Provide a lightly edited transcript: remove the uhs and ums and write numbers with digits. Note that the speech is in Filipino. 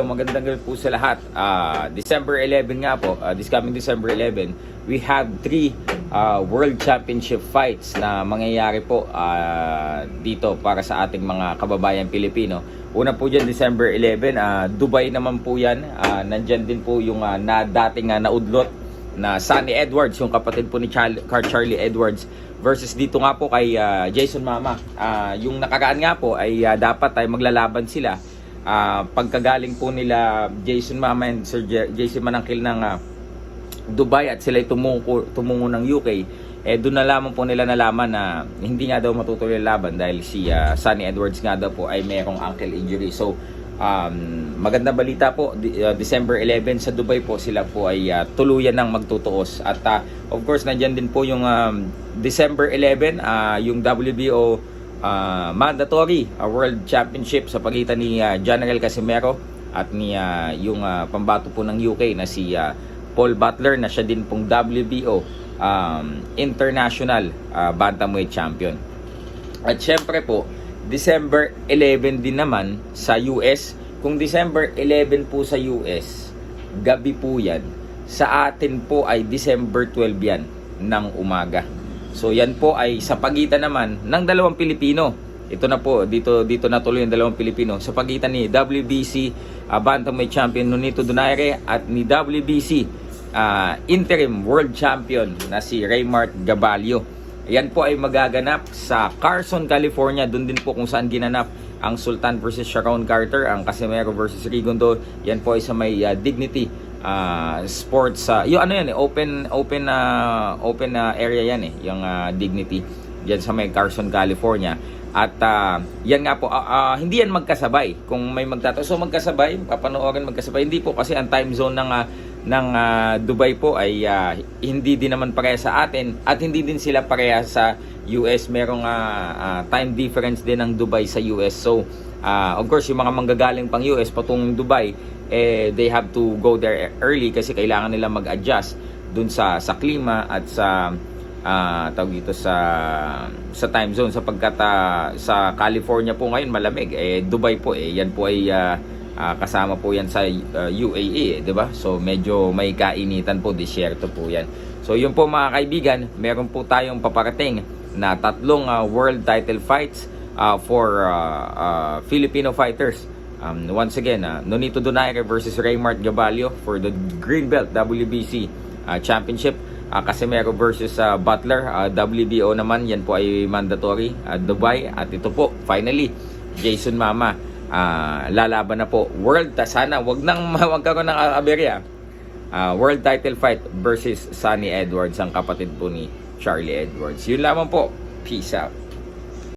Magandang gabi po sa lahat. December 11 nga po, this coming December 11, we have 3 World Championship fights na mangyayari po dito para sa ating mga kababayan Pilipino. Una po dyan, December 11, Dubai naman po yan. Nandyan din po yung dating naudlot na Sunny Edwards, yung kapatid po ni Charlie Edwards, versus dito nga po kay Jason Mama. Yung nakaraan nga po ay dapat ay maglalaban sila. Pagkagaling po nila Jason Mama and Sir Jason Manangkil ng Dubai at sila tumungo ng UK, doon na lamang po nila nalaman na hindi nga daw matutuloy ang laban dahil si Sunny Edwards nga daw po ay mayroong ankle injury. So maganda balita po, December 11 sa Dubai po sila po ay tuluyan ng magtutuos. At of course nandyan din po yung December 11 yung WBO mandatory World Championship sa pagitan ni General Casimero at ni yung pambato po ng UK na si Paul Butler, na siya din pong WBO International Bantamweight Champion. At syempre po, December 11 din naman sa US. Kung December 11 po sa US, gabi po yan. Sa atin po ay December 12 yan ng umaga. So yan po ay sa pagitan naman ng dalawang Pilipino. Ito na po, dito na tuloy yung dalawang Pilipino sa pagitan ni WBC Bantamweight Champion Nonito Donaire at ni WBC Interim World Champion na si Raymart Gabalio. Yan po ay magaganap sa Carson, California. Doon din po kung saan ginanap ang Sultan versus Sharon Carter, ang Casimero versus Rigondo. Yan po ay sa may Dignity Sports, yung ano yan, open area yan yung Dignity diyan sa may Carson, California. At yan nga po, hindi yan magkasabay. Kung may so magkasabay, papanoorin magkasabay, hindi po kasi ang time zone ng Dubai po ay hindi din naman pareha sa atin at hindi din sila pareha sa US. Merong time difference din ng Dubai sa US. So of course yung mga manggagaling pang US patungong Dubai, they have to go there early kasi kailangan nila mag-adjust dun sa klima at sa tawag dito sa time zone, sapagkat sa California po ngayon malamig, Dubai po yan po ay kasama po yan sa UAE, di ba? So medyo may kainitan po, disyerto po yan. So yun po mga kaibigan, meron po tayong paparating na 3 world title fights for Filipino fighters. Once again, Nonito Donaire versus Raymart Gabalio for the Green Belt WBC Championship. Casimero versus Butler, WBO naman, yan po ay mandatory, Dubai. At ito po, finally, Jason Mama, lalaban na po. Sana wag karoon ng aberya. World title fight versus Sunny Edwards, ang kapatid po ni Charlie Edwards. Yun lamang po. Peace out.